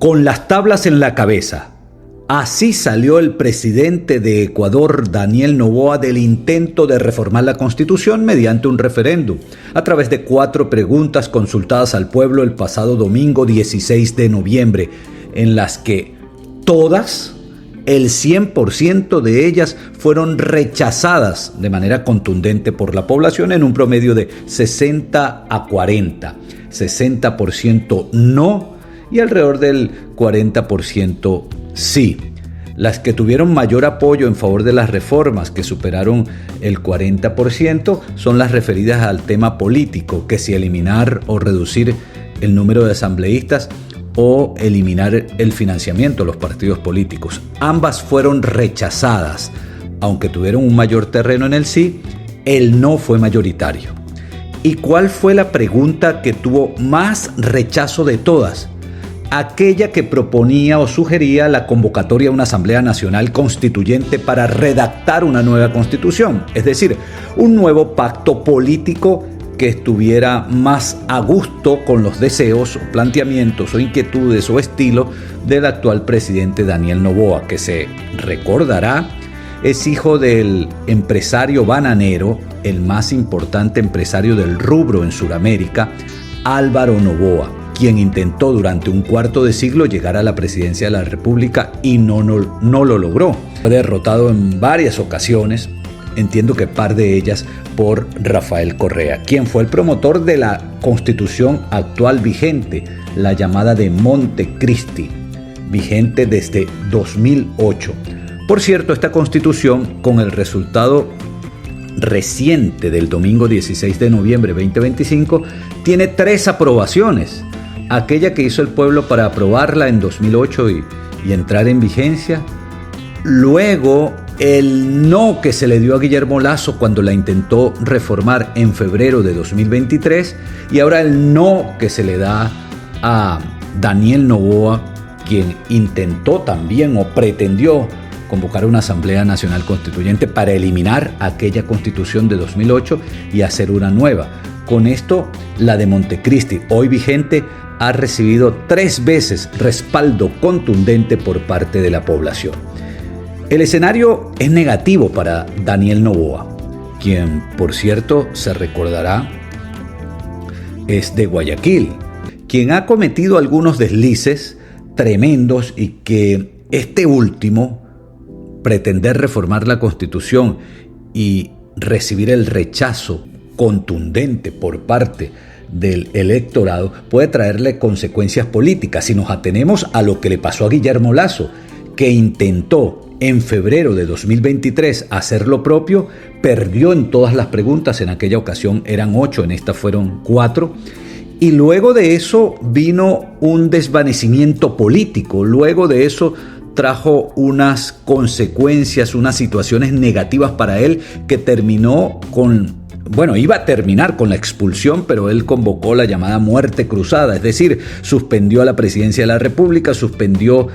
con las tablas en la cabeza. Así salió el presidente de Ecuador, Daniel Noboa, del intento de reformar la Constitución mediante un referéndum, a través de 4 preguntas consultadas al pueblo el pasado domingo 16 de noviembre, en las que todas, el 100% de ellas, fueron rechazadas de manera contundente por la población en un promedio de 60 a 40, 60% no y alrededor del 40% sí. Las que tuvieron mayor apoyo en favor de las reformas, que superaron el 40%, son las referidas al tema político, que si eliminar o reducir el número de asambleístas o eliminar el financiamiento de los partidos políticos. Ambas fueron rechazadas. Aunque tuvieron un mayor terreno en el sí, el no fue mayoritario. ¿Y cuál fue la pregunta que tuvo más rechazo de todas? Aquella que proponía o sugería la convocatoria a una Asamblea Nacional Constituyente para redactar una nueva Constitución, es decir, un nuevo pacto político que estuviera más a gusto con los deseos, o planteamientos, o inquietudes, o estilo del actual presidente Daniel Noboa, que se recordará es hijo del empresario bananero, el más importante empresario del rubro en Sudamérica, Álvaro Noboa, quien intentó durante un cuarto de siglo llegar a la presidencia de la República y no lo logró. Fue derrotado en varias ocasiones, entiendo que par de ellas por Rafael Correa, quien fue el promotor de la constitución actual vigente, la llamada de Montecristi, vigente desde 2008. Por cierto, esta constitución, con el resultado reciente del domingo 16 de noviembre de 2025, tiene 3 aprobaciones. Aquella que hizo el pueblo para aprobarla en 2008 y entrar en vigencia. Luego, el no que se le dio a Guillermo Lasso cuando la intentó reformar en febrero de 2023. Y ahora el no que se le da a Daniel Noboa, quien intentó también o pretendió convocar una Asamblea Nacional Constituyente para eliminar aquella constitución de 2008 y hacer una nueva. Con esto, la de Montecristi, hoy vigente, ha recibido 3 veces respaldo contundente por parte de la población. El escenario es negativo para Daniel Noboa, quien, por cierto, se recordará, es de Guayaquil, quien ha cometido algunos deslices tremendos y que este último, pretender reformar la Constitución y recibir el rechazo contundente por parte del electorado, puede traerle consecuencias políticas. Si nos atenemos a lo que le pasó a Guillermo Lasso, que intentó en febrero de 2023 hacer lo propio, perdió en todas las preguntas, en aquella ocasión eran 8, en esta fueron 4, y luego de eso vino un desvanecimiento político, luego de eso trajo unas consecuencias, unas situaciones negativas para él que terminó con... iba a terminar con la expulsión, pero él convocó la llamada muerte cruzada, es decir, suspendió a la presidencia de la República, suspendió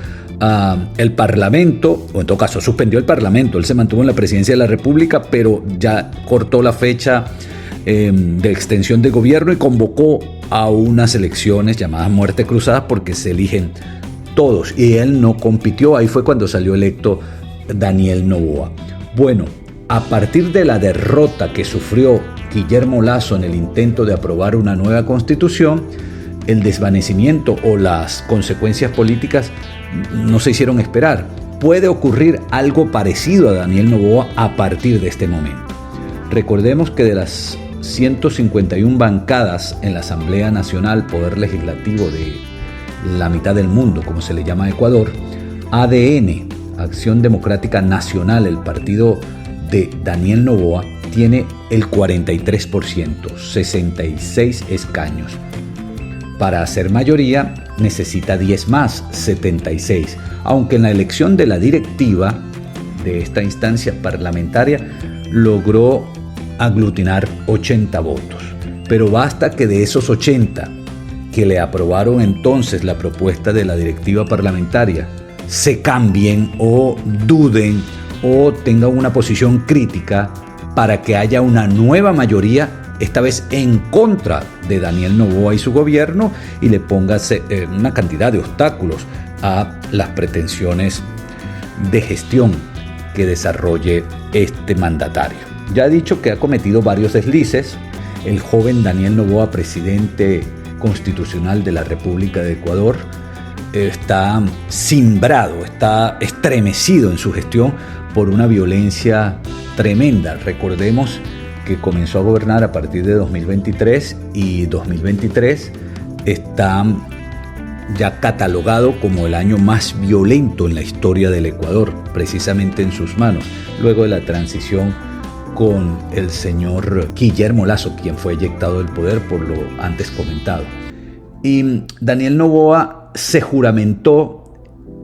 el Parlamento, o en todo caso suspendió el Parlamento, él se mantuvo en la presidencia de la República, pero ya cortó la fecha de extensión de gobierno y convocó a unas elecciones llamadas muerte cruzada porque se eligen todos, y él no compitió. Ahí fue cuando salió electo Daniel Noboa. Bueno, a partir de la derrota que sufrió Guillermo Lasso en el intento de aprobar una nueva constitución, el desvanecimiento o las consecuencias políticas no se hicieron esperar. Puede ocurrir algo parecido a Daniel Noboa a partir de este momento. Recordemos que de las 151 bancadas en la Asamblea Nacional, Poder Legislativo de la mitad del mundo, como se le llama a Ecuador, ADN, Acción Democrática Nacional, el partido de Daniel Noboa, tiene el 43%, 66 escaños. Para hacer mayoría necesita 10 más, 76, aunque en la elección de la directiva de esta instancia parlamentaria logró aglutinar 80 votos. Pero basta que de esos 80 que le aprobaron entonces la propuesta de la directiva parlamentaria se cambien o duden o tengan una posición crítica para que haya una nueva mayoría esta vez en contra de Daniel Noboa y su gobierno, y le ponga una cantidad de obstáculos a las pretensiones de gestión que desarrolle este mandatario. Ya he dicho que ha cometido varios deslices. El joven Daniel Noboa, presidente constitucional de la República de Ecuador, está cimbrado, está estremecido en su gestión por una violencia tremenda. Recordemos que comenzó a gobernar a partir de 2023 y 2023 está ya catalogado como el año más violento en la historia del Ecuador, precisamente en sus manos, luego de la transición con el señor Guillermo Lasso, quien fue eyectado del poder por lo antes comentado. Y Daniel Noboa se juramentó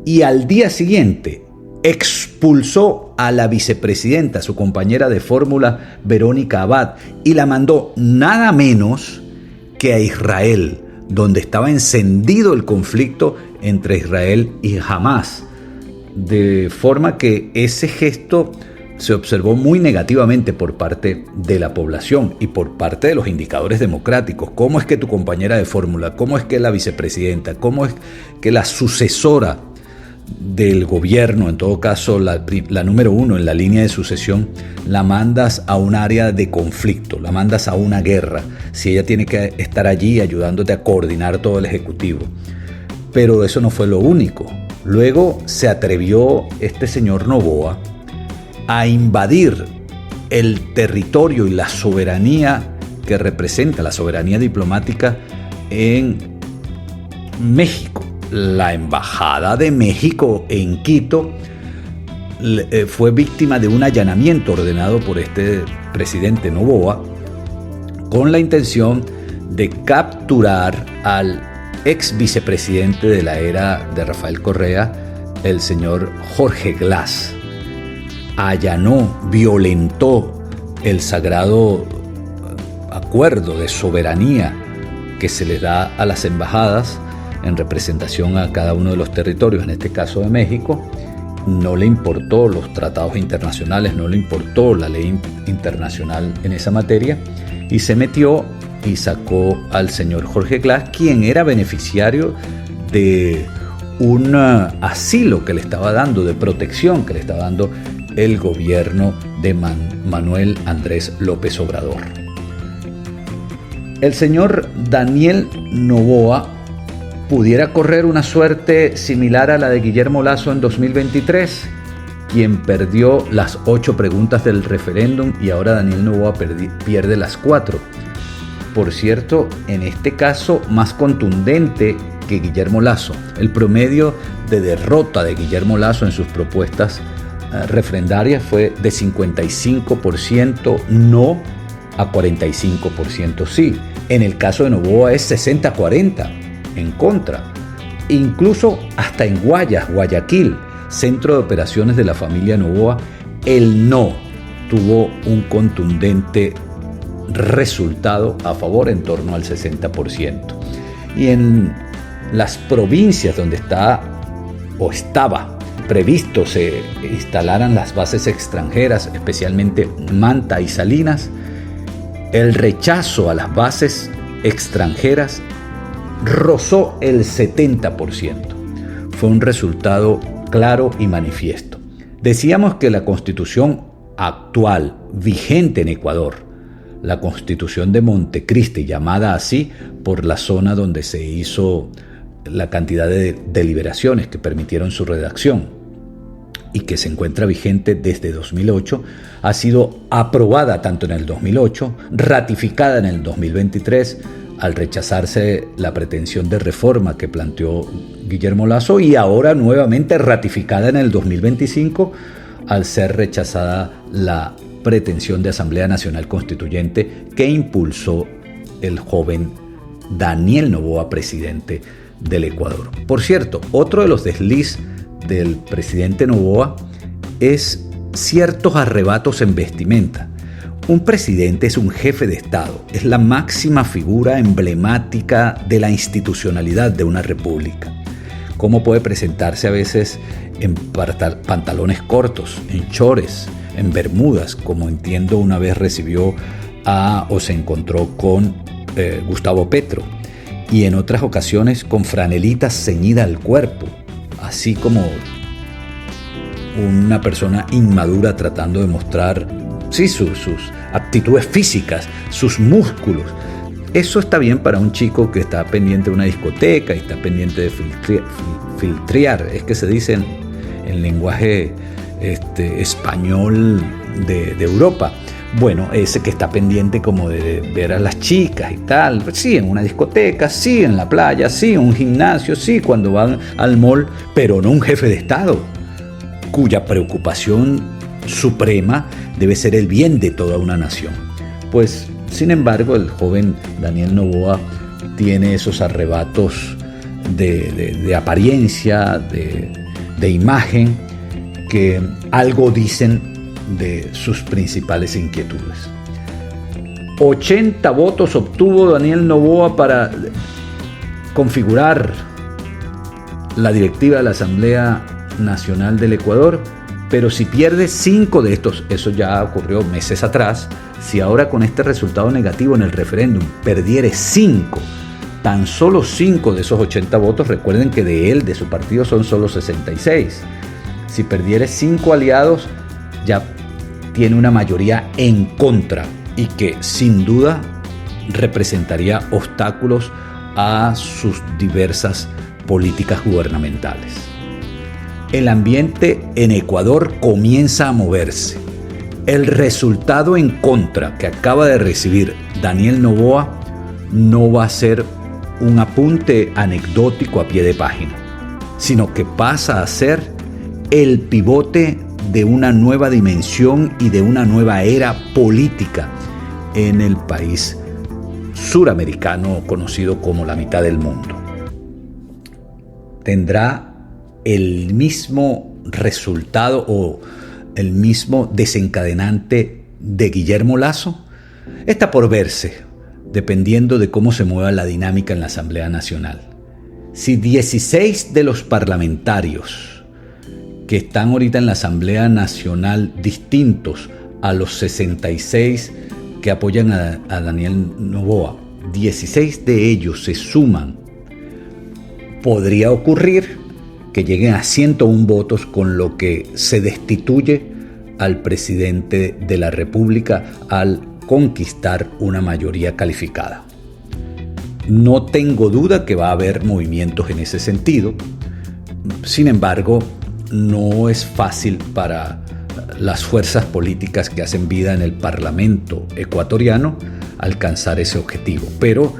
y al día siguiente expulsó a la vicepresidenta, su compañera de fórmula, Verónica Abad, y la mandó nada menos que a Israel, donde estaba encendido el conflicto entre Israel y Hamás, de forma que ese gesto se observó muy negativamente por parte de la población y por parte de los indicadores democráticos. ¿Cómo es que tu compañera de fórmula, cómo es que la vicepresidenta, cómo es que la sucesora del gobierno, en todo caso la número uno en la línea de sucesión, la mandas a un área de conflicto, la mandas a una guerra, si ella tiene que estar allí ayudándote a coordinar todo el ejecutivo? Pero eso no fue lo único. Luego se atrevió este señor Noboa a invadir el territorio y la soberanía que representa, la soberanía diplomática en México. La Embajada de México en Quito fue víctima de un allanamiento ordenado por este presidente Noboa con la intención de capturar al ex vicepresidente de la era de Rafael Correa, el señor Jorge Glass. Allanó, violentó el sagrado acuerdo de soberanía que se les da a las embajadas en representación a cada uno de los territorios, en este caso de México. No le importó los tratados internacionales, no le importó la ley internacional en esa materia, y se metió y sacó al señor Jorge Glass, quien era beneficiario de un asilo que le estaba dando, de protección que le estaba dando el gobierno de Manuel Andrés López Obrador. El señor Daniel Noboa pudiera correr una suerte similar a la de Guillermo Lasso en 2023, quien perdió las 8 preguntas del referéndum, y ahora Daniel Noboa pierde las 4. Por cierto, en este caso más contundente que Guillermo Lasso. El promedio de derrota de Guillermo Lasso en sus propuestas refrendarias fue de 55% no a 45% sí. En el caso de Noboa es 60-40 en contra. Incluso hasta en Guayaquil, centro de operaciones de la familia Noboa, el no tuvo un contundente resultado a favor, en torno al 60%. Y en las provincias donde está o estaba previsto se instalaran las bases extranjeras, especialmente Manta y Salinas, el rechazo a las bases extranjeras rozó el 70%. Fue un resultado claro y manifiesto. Decíamos que la constitución actual, vigente en Ecuador, la constitución de Montecristi, llamada así por la zona donde se hizo la cantidad de deliberaciones que permitieron su redacción y que se encuentra vigente desde 2008, ha sido aprobada tanto en el 2008, ratificada en el 2023, al rechazarse la pretensión de reforma que planteó Guillermo Lasso, y ahora nuevamente ratificada en el 2025 al ser rechazada la pretensión de Asamblea Nacional Constituyente que impulsó el joven Daniel Noboa, presidente del Ecuador. Por cierto, otro de los desliz del presidente Noboa es ciertos arrebatos en vestimenta. Un presidente es un jefe de Estado, es la máxima figura emblemática de la institucionalidad de una república. ¿Cómo puede presentarse a veces en pantalones cortos, en chores, en bermudas, como entiendo una vez recibió o se encontró con Gustavo Petro, y en otras ocasiones con franelita ceñida al cuerpo, así como una persona inmadura tratando de mostrar sus aptitudes físicas, sus músculos. Eso está bien para un chico que está pendiente de una discoteca y está pendiente de filtrear, es que se dice en lenguaje español de Europa. Bueno, ese que está pendiente como de ver a las chicas y tal, sí, en una discoteca, sí, en la playa, sí, en un gimnasio, sí, cuando van al mall, pero no un jefe de Estado, cuya preocupación suprema debe ser el bien de toda una nación. Pues, sin embargo, el joven Daniel Noboa tiene esos arrebatos de apariencia, de imagen, que algo dicen de sus principales inquietudes. 80 votos obtuvo Daniel Noboa para configurar la directiva de la Asamblea Nacional del Ecuador, pero si pierde 5 de estos, eso ya ocurrió meses atrás, si ahora con este resultado negativo en el referéndum perdiere 5, tan solo 5 de esos 80 votos, recuerden que de su partido son solo 66, si perdiere 5 aliados, ya tiene una mayoría en contra y que sin duda representaría obstáculos a sus diversas políticas gubernamentales. El ambiente en Ecuador comienza a moverse. El resultado en contra que acaba de recibir Daniel Noboa no va a ser un apunte anecdótico a pie de página, sino que pasa a ser el pivote de una nueva dimensión y de una nueva era política en el país suramericano conocido como la mitad del mundo. ¿Tendrá el mismo resultado o el mismo desencadenante de Guillermo Lasso? Está por verse, dependiendo de cómo se mueva la dinámica en la Asamblea Nacional. Si 16 de los parlamentarios que están ahorita en la Asamblea Nacional, distintos a los 66 que apoyan a Daniel Noboa, 16 de ellos se suman, podría ocurrir que lleguen a 101 votos, con lo que se destituye al presidente de la República al conquistar una mayoría calificada. No tengo duda que va a haber movimientos en ese sentido. Sin embargo, no es fácil para las fuerzas políticas que hacen vida en el Parlamento ecuatoriano alcanzar ese objetivo, pero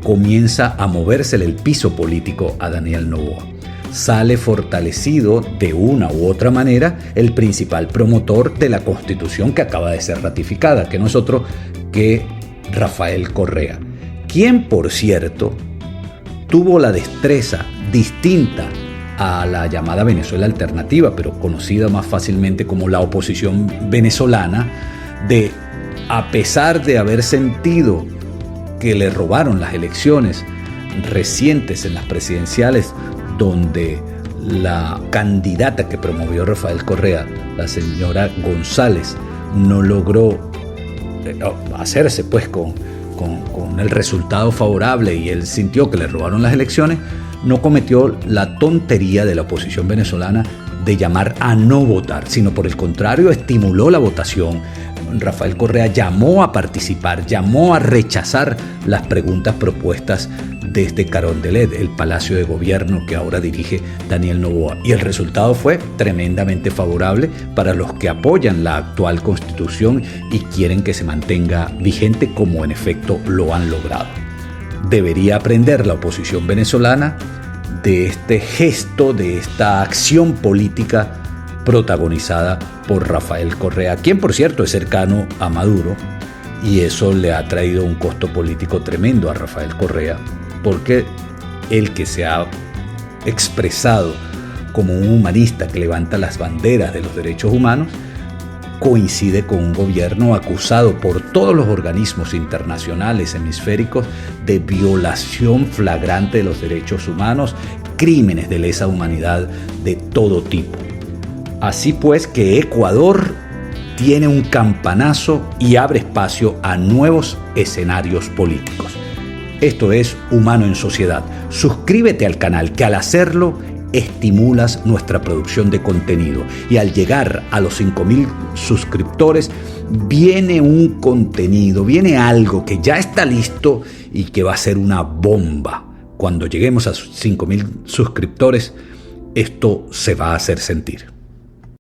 comienza a movérsele el piso político a Daniel Noboa. Sale fortalecido de una u otra manera el principal promotor de la Constitución que acaba de ser ratificada, que no es otro que Rafael Correa, quien, por cierto, tuvo la destreza distinta a la llamada Venezuela Alternativa, pero conocida más fácilmente como la oposición venezolana, de, a pesar de haber sentido que le robaron las elecciones recientes en las presidenciales, donde la candidata que promovió Rafael Correa, la señora González, no logró hacerse pues con el resultado favorable y él sintió que le robaron las elecciones, no cometió la tontería de la oposición venezolana de llamar a no votar, sino por el contrario estimuló la votación. Rafael Correa llamó a participar, llamó a rechazar las preguntas propuestas desde Carondelet, el Palacio de Gobierno que ahora dirige Daniel Noboa. Y el resultado fue tremendamente favorable para los que apoyan la actual Constitución y quieren que se mantenga vigente, como en efecto lo han logrado. Debería aprender la oposición venezolana de este gesto, de esta acción política protagonizada por Rafael Correa, quien por cierto es cercano a Maduro, y eso le ha traído un costo político tremendo a Rafael Correa, porque el que se ha expresado como un humanista que levanta las banderas de los derechos humanos coincide con un gobierno acusado por todos los organismos internacionales hemisféricos de violación flagrante de los derechos humanos, crímenes de lesa humanidad de todo tipo. Así pues que Ecuador tiene un campanazo y abre espacio a nuevos escenarios políticos. Esto es Humano en Sociedad. Suscríbete al canal, que al hacerlo estimulas nuestra producción de contenido. Y al llegar a los 5.000 suscriptores, viene un contenido, viene algo que ya está listo y que va a ser una bomba. Cuando lleguemos a 5.000 suscriptores, esto se va a hacer sentir.